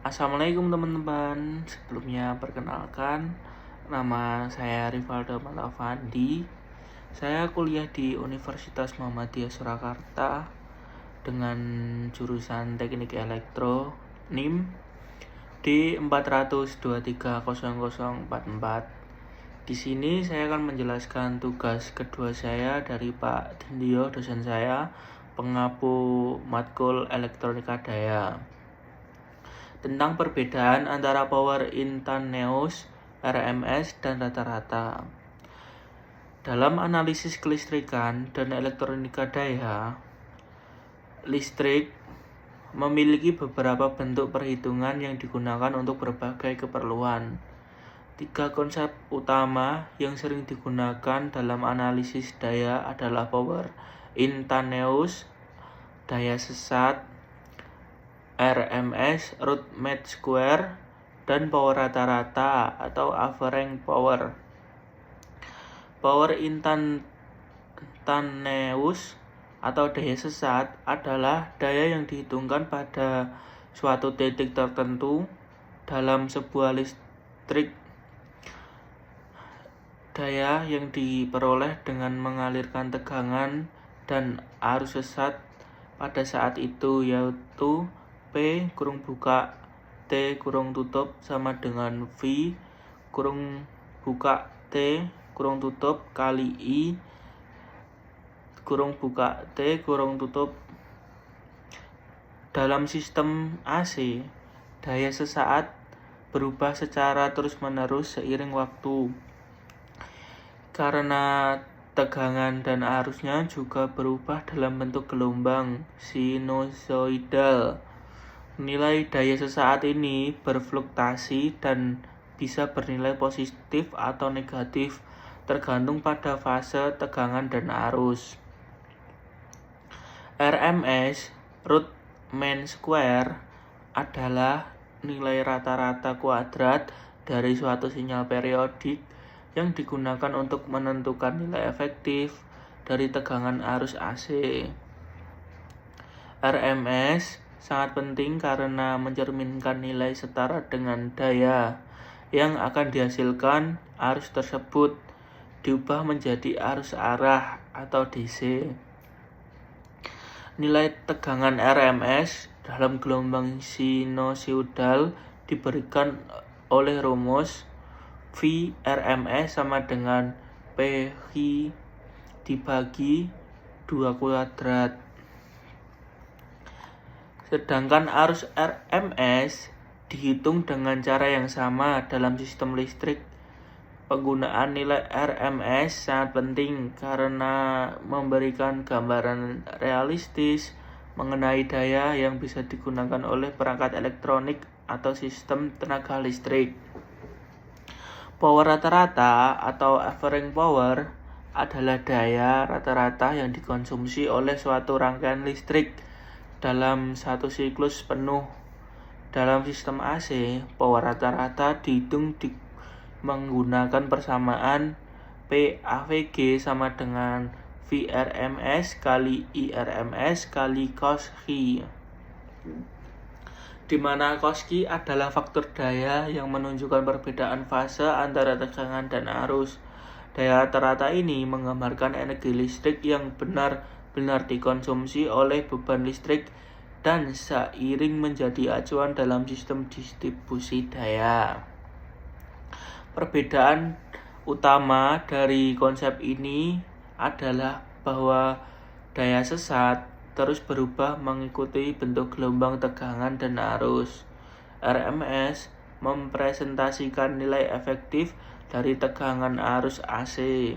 Assalamualaikum teman-teman. Sebelumnya perkenalkan, nama saya Rivaldo Malafandi. Saya kuliah di Universitas Muhammadiyah Surakarta dengan jurusan Teknik Elektro NIM D 4230044. Di sini saya akan menjelaskan tugas kedua saya dari Pak Dindio, dosen saya, pengapu matkul Elektronika Daya, tentang perbedaan antara power instantaneous, RMS, dan rata-rata. Dalam analisis kelistrikan dan elektronika daya, listrik memiliki beberapa bentuk perhitungan yang digunakan untuk berbagai keperluan. 3 konsep utama yang sering digunakan dalam analisis daya adalah power instantaneous, daya sesat, RMS, root mean square, dan power rata-rata atau average power. Power instantaneous atau daya sesat adalah daya yang dihitungkan pada suatu titik tertentu dalam sebuah listrik. Daya yang diperoleh dengan mengalirkan tegangan dan arus sesat pada saat itu, yaitu P T sama dengan V T kali I T . Dalam sistem AC, daya sesaat berubah secara terus-menerus seiring waktu, karena tegangan dan arusnya juga berubah dalam bentuk gelombang sinusoidal. Nilai daya sesaat ini berfluktuasi dan bisa bernilai positif atau negatif tergantung pada fase tegangan dan arus. RMS, root mean square, adalah nilai rata-rata kuadrat dari suatu sinyal periodik yang digunakan untuk menentukan nilai efektif dari tegangan arus AC. RMS sangat penting karena mencerminkan nilai setara dengan daya yang akan dihasilkan arus tersebut diubah menjadi arus arah atau DC. Nilai tegangan RMS dalam gelombang sinusoidal diberikan oleh rumus V RMS sama dengan PV dibagi 2 kuadrat. Sedangkan arus RMS dihitung dengan cara yang sama dalam sistem listrik. Penggunaan nilai RMS sangat penting karena memberikan gambaran realistis mengenai daya yang bisa digunakan oleh perangkat elektronik atau sistem tenaga listrik. Power rata-rata atau average power adalah daya rata-rata yang dikonsumsi oleh suatu rangkaian listrik dalam satu siklus penuh. Dalam sistem AC, power rata-rata dihitung menggunakan persamaan PAVG sama dengan VRMS kali IRMS kali cos Q, di mana cos Q adalah faktor daya yang menunjukkan perbedaan fase antara tegangan dan arus. Daya rata-rata ini menggambarkan energi listrik yang benar-benar dikonsumsi oleh beban listrik dan seiring menjadi acuan dalam sistem distribusi daya. Perbedaan utama dari konsep ini adalah bahwa daya sesat terus berubah mengikuti bentuk gelombang tegangan dan arus. RMS mempresentasikan nilai efektif dari tegangan arus AC.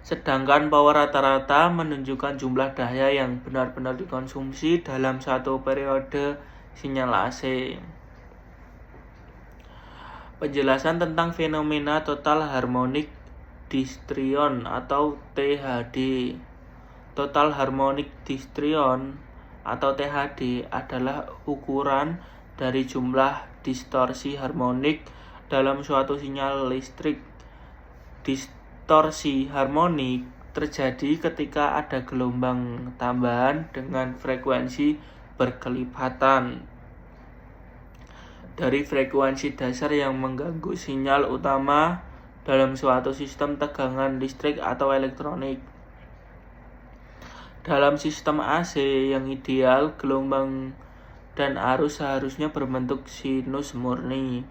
Sedangkan power rata-rata menunjukkan jumlah daya yang benar-benar dikonsumsi dalam satu periode sinyal AC. Penjelasan tentang fenomena total harmonic distribution atau THD. Total harmonic distribution atau THD adalah ukuran dari jumlah distorsi harmonik dalam suatu sinyal listrik. Distorsi harmonik terjadi ketika ada gelombang tambahan dengan frekuensi berkelipatan. dari frekuensi dasar yang mengganggu sinyal utama dalam suatu sistem tegangan listrik atau elektronik. Dalam sistem AC yang ideal, gelombang dan arus seharusnya berbentuk sinus murni.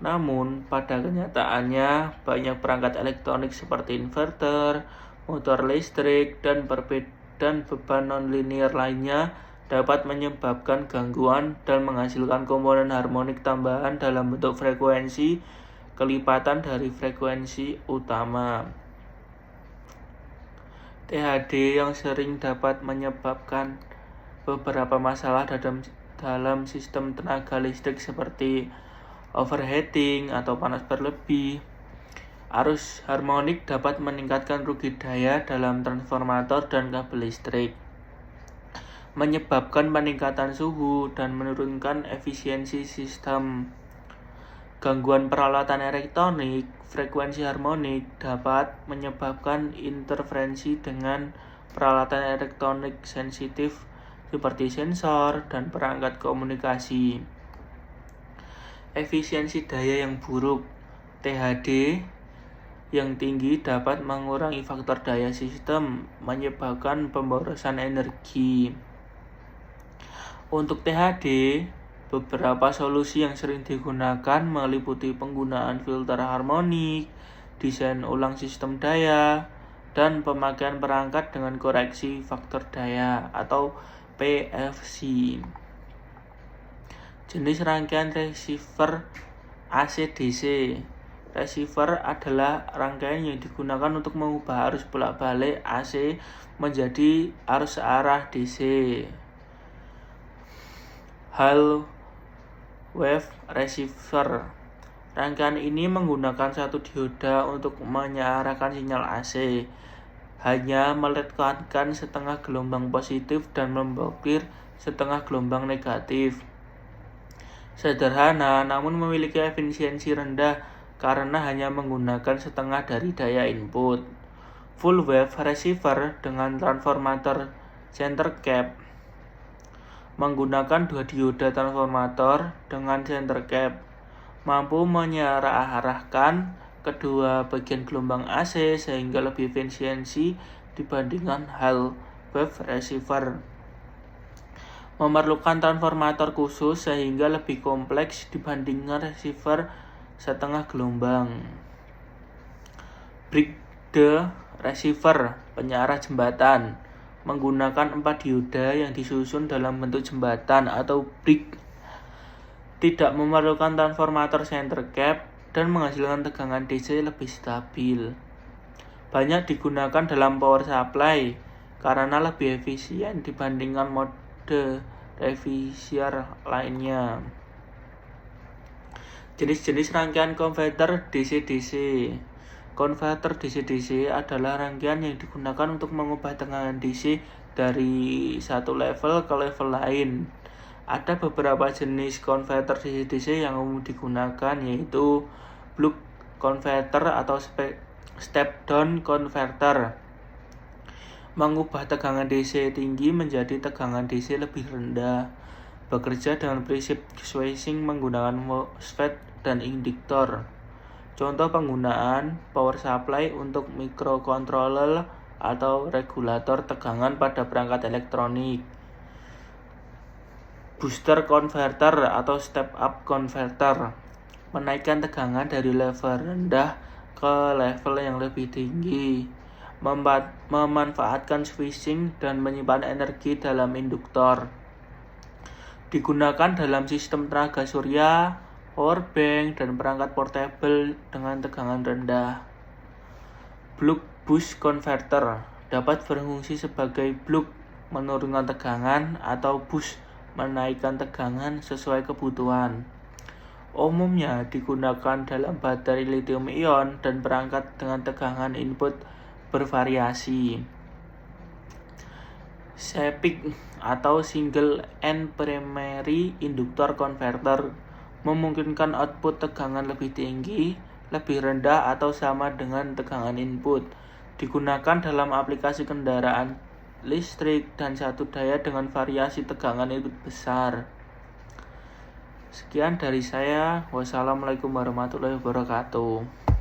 Namun, pada kenyataannya, banyak perangkat elektronik seperti inverter, motor listrik, dan beban nonlinear lainnya dapat menyebabkan gangguan dan menghasilkan komponen harmonik tambahan dalam bentuk frekuensi kelipatan dari frekuensi utama. THD yang sering dapat menyebabkan beberapa masalah dalam sistem tenaga listrik seperti overheating atau panas berlebih. Arus harmonik dapat meningkatkan rugi daya dalam transformator dan kabel listrik, menyebabkan peningkatan suhu dan menurunkan efisiensi sistem. Gangguan peralatan elektronik, frekuensi harmonik dapat menyebabkan interferensi dengan peralatan elektronik sensitif seperti sensor dan perangkat komunikasi. Efisiensi daya yang buruk, THD yang tinggi dapat mengurangi faktor daya sistem, menyebabkan pemborosan energi. Untuk THD, beberapa solusi yang sering digunakan meliputi penggunaan filter harmonik, desain ulang sistem daya, dan pemakaian perangkat dengan koreksi faktor daya atau PFC. Jenis rangkaian receiver AC/DC. Receiver adalah rangkaian yang digunakan untuk mengubah arus bolak-balik AC menjadi arus searah DC. Hall wave receiver. Rangkaian ini menggunakan satu dioda untuk menyearahkan sinyal AC. Hanya menekankan setengah gelombang positif dan memblokir setengah gelombang negatif. Sederhana namun memiliki efisiensi rendah karena hanya menggunakan setengah dari daya input. Full wave receiver dengan transformator center cap menggunakan dua dioda transformator dengan center cap, mampu menyearahkan kedua bagian gelombang AC sehingga lebih efisiensi dibandingkan Hall wave receiver. Memerlukan transformator khusus sehingga lebih kompleks dibandingkan receiver setengah gelombang. Bridge receiver, penyearah jembatan, menggunakan 4 dioda yang disusun dalam bentuk jembatan atau bridge. Tidak memerlukan transformator center cap dan menghasilkan tegangan DC lebih stabil. Banyak digunakan dalam power supply karena lebih efisien dibandingkan mode receiver lainnya. Jenis-jenis rangkaian konverter DC-DC. Konverter DC-DC adalah rangkaian yang digunakan untuk mengubah tegangan DC dari satu level ke level lain. Ada beberapa jenis konverter DC-DC yang umum digunakan yaitu buck converter atau step-down converter. Mengubah tegangan DC tinggi menjadi tegangan DC lebih rendah. Bekerja dengan prinsip switching menggunakan MOSFET dan induktor. Contoh penggunaan power supply untuk microcontroller atau regulator tegangan pada perangkat elektronik. Booster converter atau step-up converter, menaikkan tegangan dari level rendah ke level yang lebih tinggi, memanfaatkan switching dan menyimpan energi dalam induktor. Digunakan dalam sistem tenaga surya, power bank, dan perangkat portable dengan tegangan rendah. Buck boost converter dapat berfungsi sebagai buck menurunkan tegangan atau boost menaikkan tegangan sesuai kebutuhan. Umumnya digunakan dalam baterai lithium ion dan perangkat dengan tegangan input bervariasi. SEPIC atau single end primary inductor converter memungkinkan output tegangan lebih tinggi, lebih rendah atau sama dengan tegangan input. Digunakan dalam aplikasi kendaraan listrik dan satu daya dengan variasi tegangan input besar. Sekian dari saya. Wassalamualaikum warahmatullahi wabarakatuh.